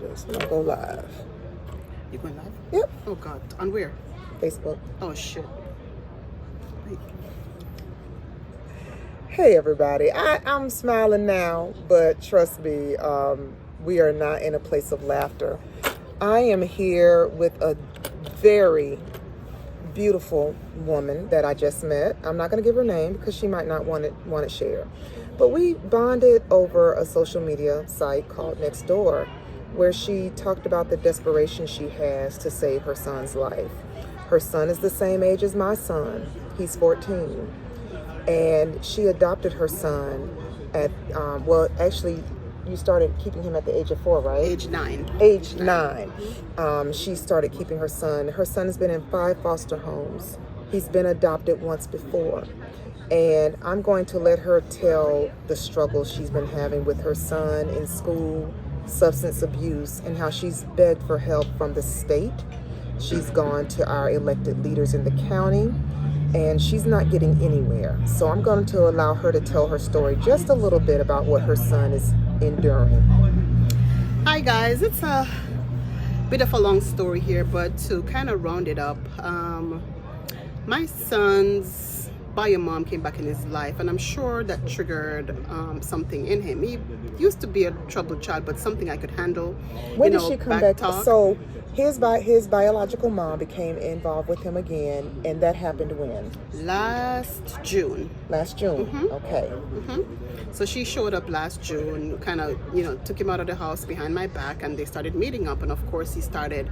this. We're gonna go live. You going live? Yep. Oh God. On where? Facebook. Oh shit. Wait. Hey everybody. I'm smiling now, but trust me, we are not in a place of laughter. I am here with a very beautiful woman that I just met. I'm not going to give her name because she might not want it shared. But we bonded over a social media site called Nextdoor, where she talked about the desperation she has to save her son's life. Her son is the same age as my son. He's 14. And she adopted her son at, actually, you started keeping him at the age of 4, right? Age 9. Age 9. She started keeping her son. Her son has been in 5 foster homes. He's been adopted once before. And I'm going to let her tell the struggles she's been having with her son in school, substance abuse, and how she's begged for help from the state. She's gone to our elected leaders in the county, and she's not getting anywhere. So I'm going to allow her to tell her story just a little bit about what her son is enduring. Hi guys, it's a bit of a long story here, but to kind of round it up, my son's bio mom came back in his life, and I'm sure that triggered something in him. He used to be a troubled child, but something I could handle. When did she come back? Talk. So his biological mom became involved with him again, and that happened when? Last June. Last June. Mm-hmm. Okay. Mm-hmm. So she showed up last June, kind of, took him out of the house behind my back, and they started meeting up. And of course, he started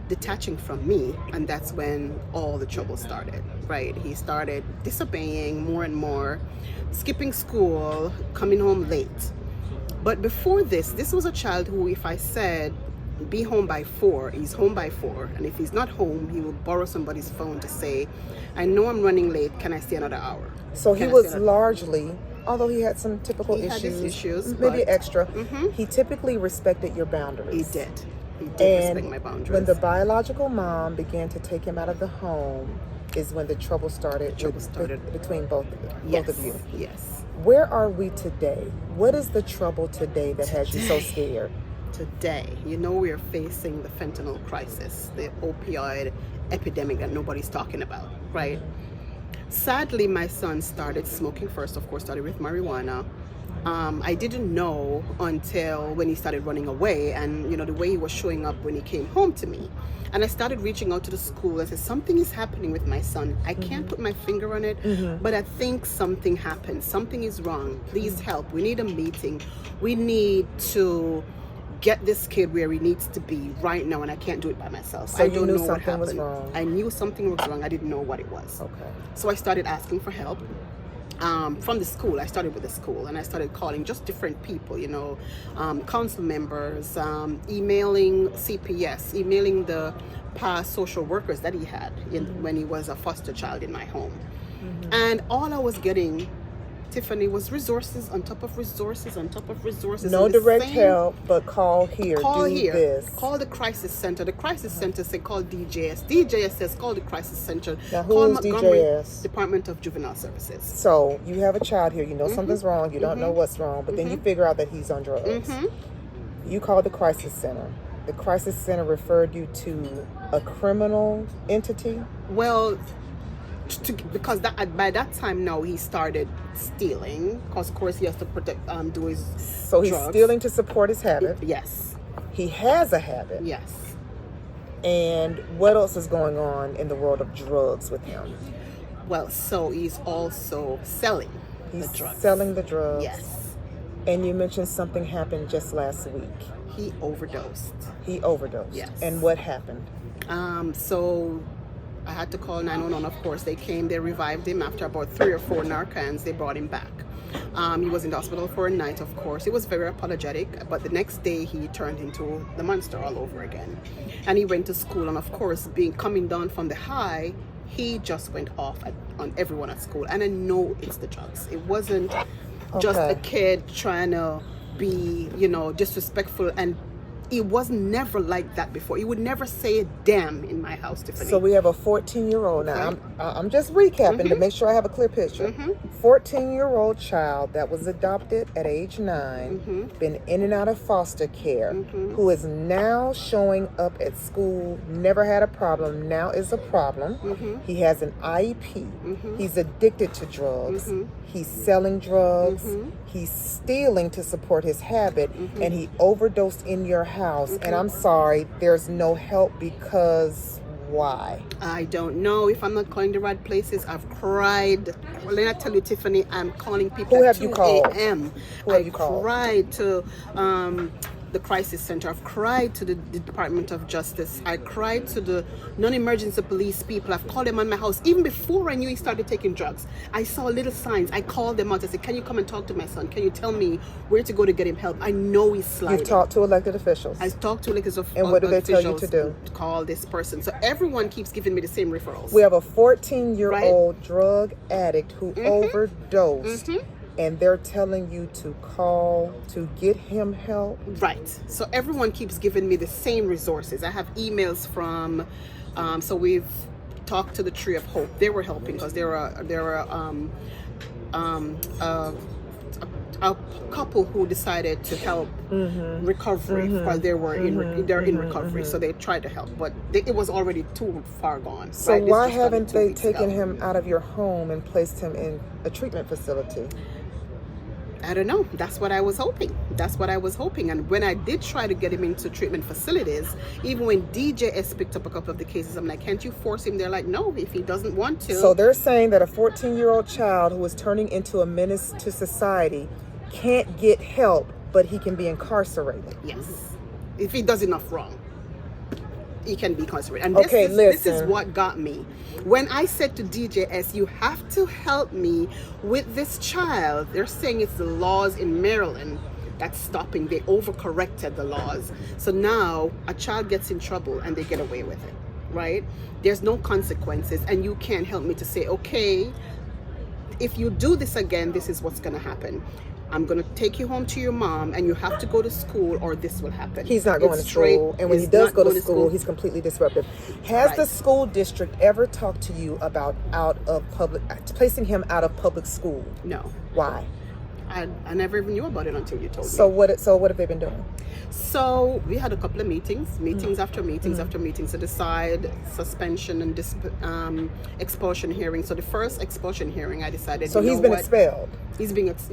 detaching from me, and that's when all the trouble started, right? He started disobeying more and more, skipping school, coming home late. But before this was a child who, if I said, be home by 4, he's home by 4. And if he's not home, he will borrow somebody's phone to say, I know I'm running late, can I stay another hour? So he was largely, although he had some typical issues, maybe extra, he typically respected your boundaries. He did. He did respect my boundaries. When the biological mom began to take him out of the home is when the trouble started, between both of you. Yes. Where are we today? What is the trouble today that has you so scared? Today, we are facing the fentanyl crisis, the opioid epidemic that nobody's talking about, right? Sadly, my son started smoking first, of course, started with marijuana. I didn't know until when he started running away, and the way he was showing up when he came home to me. And I started reaching out to the school. I said, something is happening with my son. I can't put my finger on it, but I think something happened. Something is wrong. Please help. We need a meeting. We need to get this kid where he needs to be right now, and I can't do it by myself. So I don't know what something was happened. wrong. I knew something was wrong. I didn't know what it was. Okay. So I started asking for help. From the school. I started with the school, and I started calling just different people, council members, emailing CPS, emailing the past social workers that he had when he was a foster child in my home. And all I was getting, Tiffany, was resources on top of resources on top of resources. No direct help, but call here. Call do here. This. Call the crisis center. The crisis center say call DJS. DJS says call the crisis center. Now call who's Montgomery DJS? Department of Juvenile Services. So you have a child here. You know something's wrong. You don't know what's wrong, but then you figure out that he's on drugs. You call the crisis center. The crisis center referred you to a criminal entity. Well, because by that time now he started stealing, because of course he has to do his so he's drugs. Stealing to support his habit. Yes, he has a habit. Yes. And what else is going on in the world of drugs with him? Well, so he's also selling the drugs. Selling the drugs. Yes. And you mentioned something happened just last week. He overdosed. Yes. And what happened? So I had to call 911, of course. They came, they revived him after about 3 or 4 Narcans. They brought him back. He was in the hospital for a night, of course. He was very apologetic, but the next day he turned into the monster all over again. And he went to school, and of course, coming down from the high, he just went off on everyone at school. And I know it's the drugs. It wasn't just a kid trying to be, disrespectful and It was never like that before. He would never say a damn in my house, Tiffany. So we have a 14-year-old now. Okay. I'm just recapping to make sure I have a clear picture. 14-year-old child that was adopted at age 9, been in and out of foster care, who is now showing up at school, never had a problem, now is a problem. He has an IEP. He's addicted to drugs. He's selling drugs. He's stealing to support his habit, and he overdosed in your house. And I'm sorry, there's no help because why? I don't know if I'm not calling the right places. I've cried. Well, let me tell you, Tiffany, I'm calling people Who at have you 2 called? a.m. Who have you called? Cried to the crisis center. I've cried to the Department of Justice. I cried to the non-emergency police people. I've called them on my house. Even before I knew he started taking drugs, I saw little signs. I called them out. I said, can you come and talk to my son? Can you tell me where to go to get him help? I know he's sliding. You've talked to elected officials. I talked to elected officials. And what do they tell you to do? Call this person. So everyone keeps giving me the same referrals. We have a 14-year-old drug addict who overdosed, and they're telling you to call to get him help. Right. So everyone keeps giving me the same resources. I have emails from, so we've talked to the Tree of Hope. They were helping because there were a couple who decided to help recovery while they were they're in recovery. So they tried to help, but it was already too far gone. So right? why haven't they taken him out of your home and placed him in a treatment facility? I don't know. That's what I was hoping. And when I did try to get him into treatment facilities, even when DJS picked up a couple of the cases, I'm like, can't you force him? They're like, no, if he doesn't want to. So they're saying that a 14-year-old child who is turning into a menace to society can't get help, but he can be incarcerated. Yes. If he does enough wrong, he can be incarcerated. And this is what got me. When I said to DJS, you have to help me with this child, they're saying it's the laws in Maryland that's stopping. They overcorrected the laws. So now a child gets in trouble and they get away with it, right? There's no consequences, and you can't help me to say, okay, if you do this again, this is what's going to happen. I'm going to take you home to your mom, and you have to go to school, or this will happen. He's not going to school, and when he does go to school, he's completely disruptive. Has the school district ever talked to you about placing him out of public school? No. Why? I never even knew about it until you told me. So what have they been doing? So we had a couple of meetings after meetings to decide suspension and expulsion hearing. So the first expulsion hearing, I decided. So he's been expelled.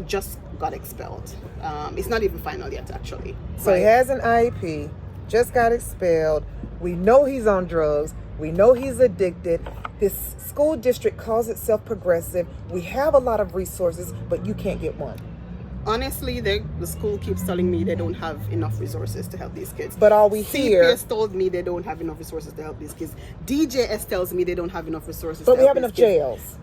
Just got expelled. It's not even final yet, actually. So he has an IEP, just got expelled. We know he's on drugs. We know he's addicted. This school district calls itself progressive. We have a lot of resources, but you can't get one. Honestly, the school keeps telling me they don't have enough resources to help these kids. But all we hear... CPS told me they don't have enough resources to help these kids. DJS tells me they don't have enough resources but to we help have enough these kids. jails.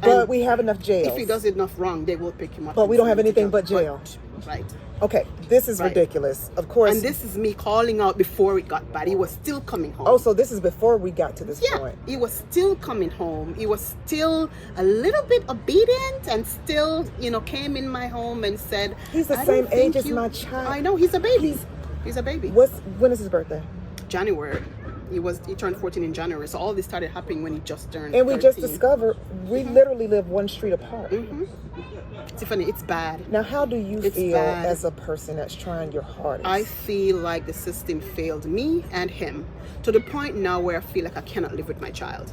But we have enough jails. If he does enough wrong, they will pick him up. But we don't have anything but jail. Right. Okay, this is ridiculous. Of course. And this is me calling out before it got bad. He was still coming home. Oh, so this is before we got to this point. He was still coming home. He was still a little bit obedient and still, came in my home and said, he's the same age as my child. I know, he's a baby. He's a baby. When is his birthday? January. He turned 14 in January. So all this started happening when he just turned 13. And we just discovered we literally live one street apart. Tiffany, it's bad. Now, how do you feel as a person that's trying your hardest? I feel like the system failed me and him to the point now where I feel like I cannot live with my child.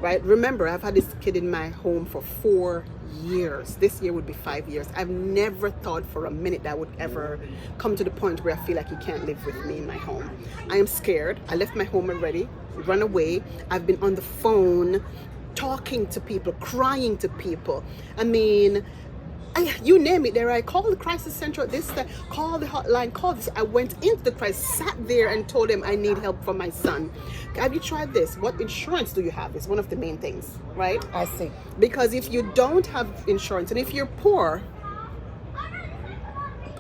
Right? Remember, I've had this kid in my home for 4 years. This year would be 5 years. I've never thought for a minute that I would ever come to the point where I feel like he can't live with me in my home. I am scared. I left my home already, run away. I've been on the phone talking to people, crying to people. I mean, you name it. There, I called the crisis center, call the hotline, call this. I went into the crisis, sat there and told them I need help for my son. Have you tried this? What insurance do you have? Is one of the main things, right? I see. Because if you don't have insurance, and if you're poor,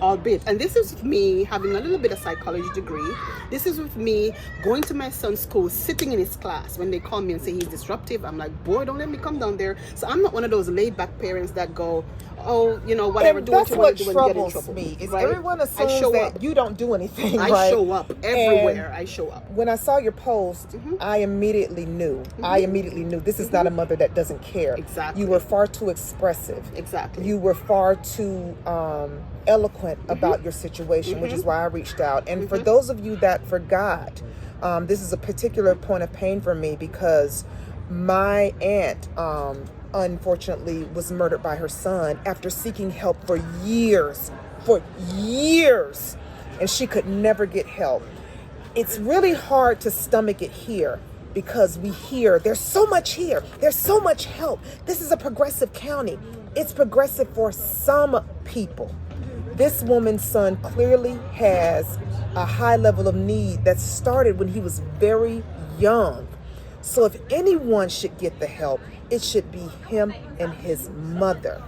albeit, and this is with me having a little bit of psychology degree, this is with me going to my son's school, sitting in his class. When they call me and say he's disruptive, I'm like, boy, don't let me come down there. So I'm not one of those laid back parents that go, oh, whatever, And do what that's you what want to do and get in troubles trouble. me. Is right? everyone I assumes show that up. you don't do anything, I right? show up everywhere. And I show up. when I saw your post, I immediately knew. I immediately knew this is not a mother that doesn't care. Exactly. You were far too expressive. Exactly. You were far too eloquent about your situation, which is why I reached out. And for those of you that forgot, this is a particular point of pain for me because my aunt, unfortunately, was murdered by her son after seeking help for years, and she could never get help. It's really hard to stomach it here because we hear there's so much here, there's so much help. This is a progressive county. It's progressive for some people. This woman's son clearly has a high level of need that started when he was very young. So if anyone should get the help, it should be him and his mother.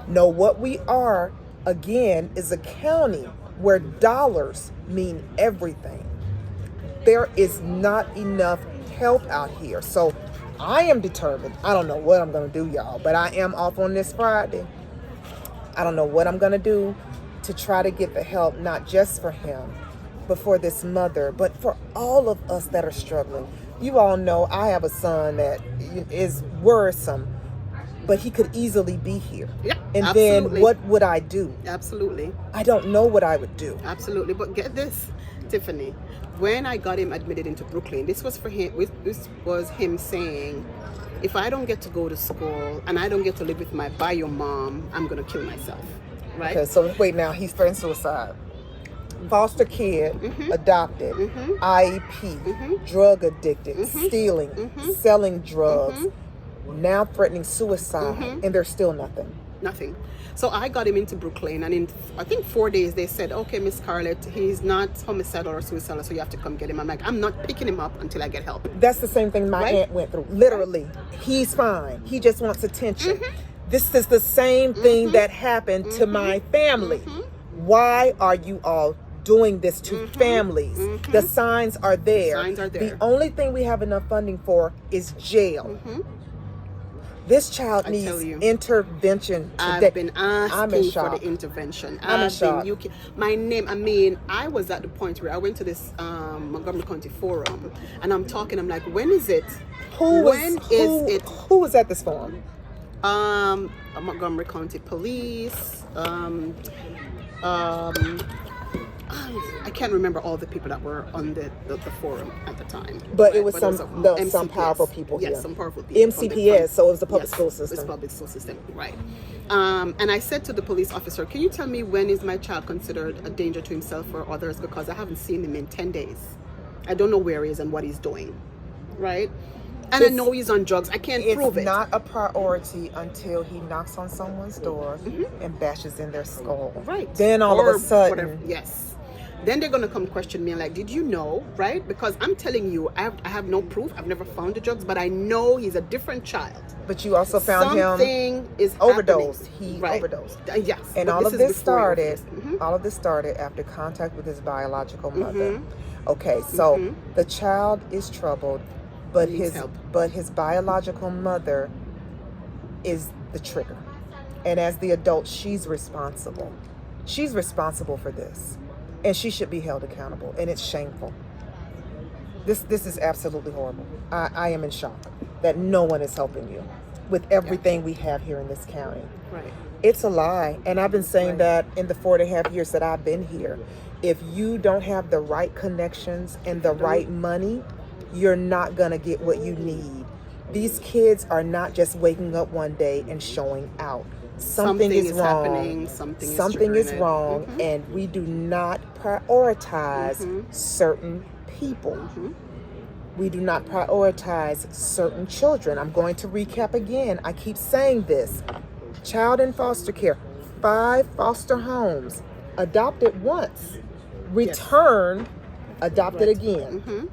No, what we are, again, is a county where dollars mean everything. There is not enough help out here. So I am determined. I don't know what I'm going to do, y'all, but I am off on this Friday. I don't know what I'm going to do to try to get the help, not just for him, but for this mother, but for all of us that are struggling. You all know I have a son that is worrisome, but he could easily be here. Yeah, and absolutely. Then what would I do? Absolutely. I don't know what I would do. Absolutely. But get this, Tiffany, when I got him admitted into Brooklyn, this was him saying, if I don't get to go to school and I don't get to live with my bio mom, I'm going to kill myself. Right? Okay, so wait, now he's threatened suicide. Foster kid, adopted, IEP, drug addicted, stealing, selling drugs, now threatening suicide, and there's still nothing. Nothing. So I got him into Brooklyn, and in I think 4 days they said, okay, Miss Scarlett, he's not homicidal or suicidal, so you have to come get him. I'm like, I'm not picking him up until I get help. That's the same thing my aunt went through. Literally, he's fine. He just wants attention. This is the same thing that happened to my family. Why are you all doing this to families? The signs are there. Signs are there. The only thing we have enough funding for is jail. This child needs intervention today. I've been asking for the intervention. I'm in shock. My name, I was at the point where I went to this Montgomery County forum, and I'm like, when is it? Who was at this forum? Montgomery County Police, I can't remember all the people that were on the forum at the time. But it was some powerful people here. Yes, some powerful people. MCPS, so it was the public school system. It was public school system, right. And I said to the police officer, can you tell me when is my child considered a danger to himself or others? Because I haven't seen him in 10 days. I don't know where he is and what he's doing, right? And I know he's on drugs. I can't prove it. It's not a priority until he knocks on someone's door and bashes in their skull. Right. Then all of a sudden. Whatever. Yes. Then they're going to come question me and like, did you know, right? Because I'm telling you, I have no proof. I've never found the drugs, but I know he's a different child. But you also found something is overdosed. Happening. He overdosed. Yes. And all of this started after contact with his biological mother. Okay, so the child is troubled, but his biological mother is the trigger. And as the adult, she's responsible. She's responsible for this. And she should be held accountable. And it's shameful. This is absolutely horrible. I am in shock that no one is helping you with everything we have here in this county. Right. It's a lie. And I've been saying that in the 4.5 years that I've been here. If you don't have the right connections and the right money, you're not going to get what you need. These kids are not just waking up one day and showing out. Something is wrong. Happening. Something is wrong, and we do not prioritize certain people. We do not prioritize certain children. I'm going to recap again. I keep saying this. Child in foster care, 5 foster homes, adopted once, return, adopted again.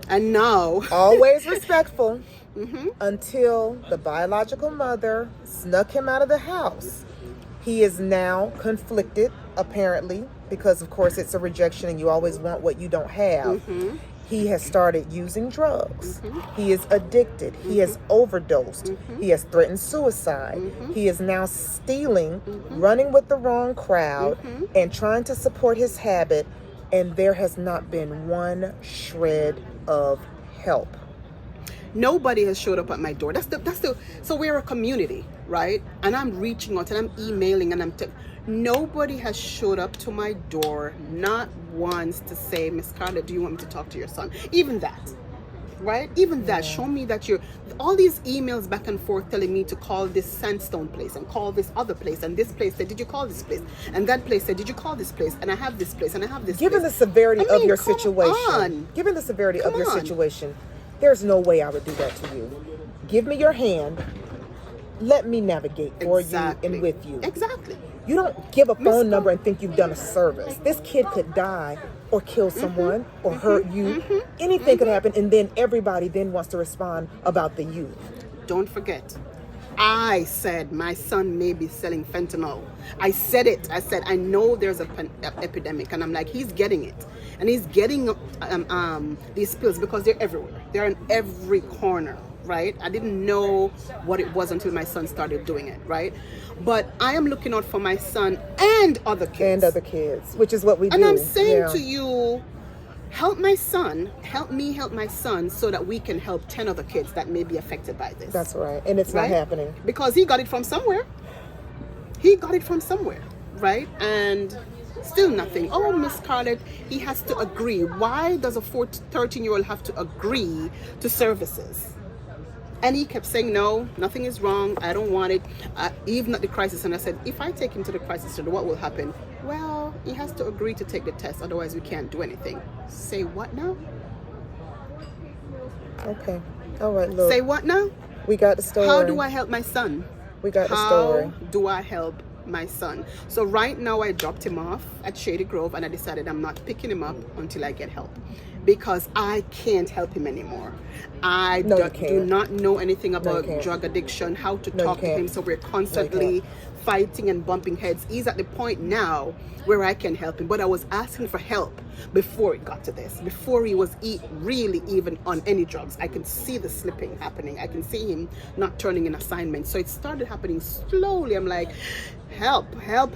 And now always respectful until the biological mother snuck him out of the house. He is now conflicted, apparently, because of course it's a rejection and you always want what you don't have. He has started using drugs. Mm-hmm. He is addicted. Mm-hmm. He has overdosed. Mm-hmm. He has threatened suicide. Mm-hmm. He is now stealing, running with the wrong crowd, and trying to support his habit. And there has not been one shred of help. Nobody has showed up at my door. So we're a community, right? And I'm reaching out and I'm emailing and nobody has showed up to my door, not once, to say, Miss Carla, do you want me to talk to your son? Even that, right? Even that. Show me that all these emails back and forth telling me to call this sandstone place and call this other place, and this place said, did you call this place? And that place said, did you call this place? And I have this place and I have this Given place. the severity of your come situation, on. given the severity Come of your on. situation, there's no way I would do that to you. Give me your hand. Let me navigate for you and with you. Exactly. You don't give a phone number and think you've done a service. This kid could die or kill someone or hurt you. Anything could happen, and then everybody then wants to respond about the youth. Don't forget, I said my son may be selling fentanyl. I said it. I said, I know there's an epidemic, and I'm like, he's getting it. And he's getting these pills because they're everywhere. They're in every corner, right? I didn't know what it was until my son started doing it, right? But I am looking out for my son and other kids. And other kids, which is what we do. And I'm saying to you, help my son, help me help my son, so that we can help 10 other kids that may be affected by this. That's right. And it's not happening. Because he got it from somewhere. He got it from somewhere, right? And still nothing. Oh, Miss Scarlett, he has to agree. Why does a 13-year-old have to agree to services? And he kept saying, no, nothing is wrong. I don't want it. Even at the crisis center, I said, if I take him to the crisis center, what will happen? Well, he has to agree to take the test. Otherwise, we can't do anything. Say what now? Okay. All right, look. Say what now? We got the story. How do I help my son? We got the story. How do I help my son? So right now I dropped him off at Shady Grove, and I decided I'm not picking him up until I get help, because I can't help him anymore. I do not know anything about drug addiction, how to talk to him, so we're constantly fighting and bumping heads. He's at the point now where I can help him, but I was asking for help before it got to this, before he was really even on any drugs. I can see the slipping happening. I can see him not turning in assignments. So it started happening slowly. I'm like, help. I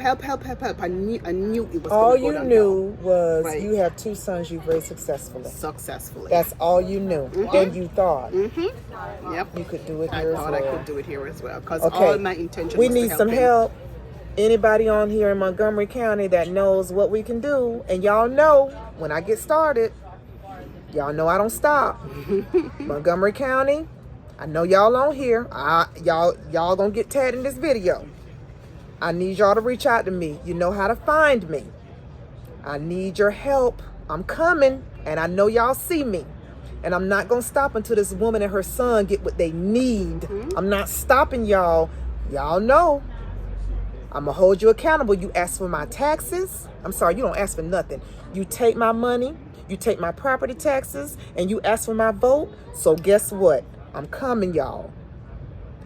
knew it was all going to go you downhill. knew was you have 2 sons you've raised successfully. That's all you knew. And you thought Yep. you could do it I here as thought well. I could do it here as well, because all my intention we was need to help some him. help. Anybody on here in Montgomery County that knows what we can do, and y'all know when I get started, y'all know I don't stop. Montgomery County, I know y'all on here. Y'all gonna get tagged in this video. I need y'all to reach out to me. You know how to find me. I need your help. I'm coming, and I know y'all see me. And I'm not gonna stop until this woman and her son get what they need. I'm not stopping y'all. Y'all know. I'm gonna hold you accountable. You ask for my taxes. I'm sorry, you don't ask for nothing. You take my money, you take my property taxes, and you ask for my vote. So guess what? I'm coming, y'all.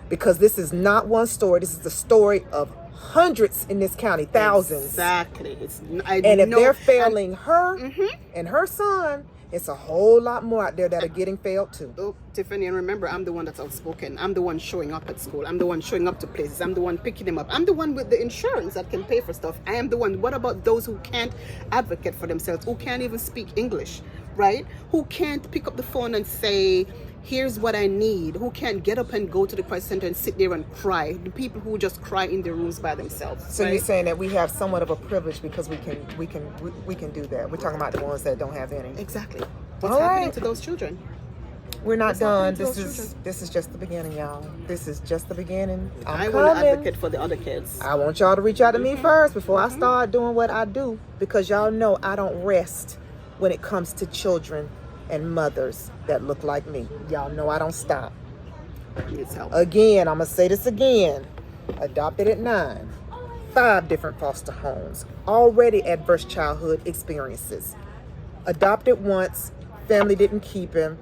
Because this is not one story. This is the story of hundreds in this county, thousands. Exactly. And if they're failing her and her son, it's a whole lot more out there that are getting failed too. Oh, Tiffany, and remember, I'm the one that's outspoken. I'm the one showing up at school. I'm the one showing up to places. I'm the one picking them up. I'm the one with the insurance that can pay for stuff. I am the one. What about those who can't advocate for themselves, who can't even speak English, right? Who can't pick up the phone and say, here's what I need. Who can't get up and go to the crisis center and sit there and cry. The people who just cry in their rooms by themselves. So right? you're saying that we have somewhat of a privilege because we can do that. We're talking about the ones that don't have any. Exactly. What's happening to those children? We're not What's done. happening to This those is just the beginning, y'all. This is just the beginning. I want to advocate for the other kids. I want y'all to reach out to me first before I start doing what I do, because y'all know I don't rest when it comes to children and mothers that look like me. Y'all know I don't stop. Needs help. Again, I'm going to say this again. Adopted at 9. 5 different foster homes. Already adverse childhood experiences. Adopted once. Family didn't keep him.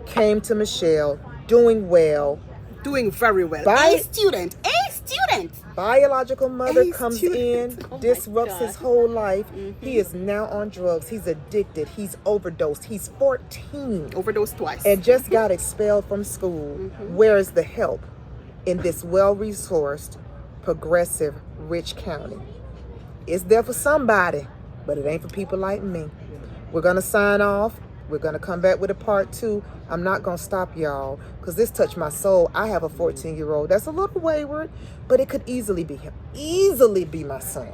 Came to Michelle. Doing well. Doing very well. By- A student. biological mother A comes student. in, Oh my disrupts God. his whole life. He is now on drugs. He's addicted. He's overdosed. He's 14 Overdosed twice. and just got expelled from school. Where is the help in this well-resourced, progressive, rich county? It's there for somebody, but it ain't for people like me. We're going to sign off. We're going to come back with a part 2. I'm not going to stop y'all because this touched my soul. I have a 14-year-old that's a little wayward, but it could easily be him. Easily be my son.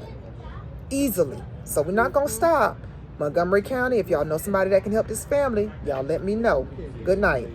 Easily. So we're not going to stop. Montgomery County, if y'all know somebody that can help this family, y'all let me know. Good night.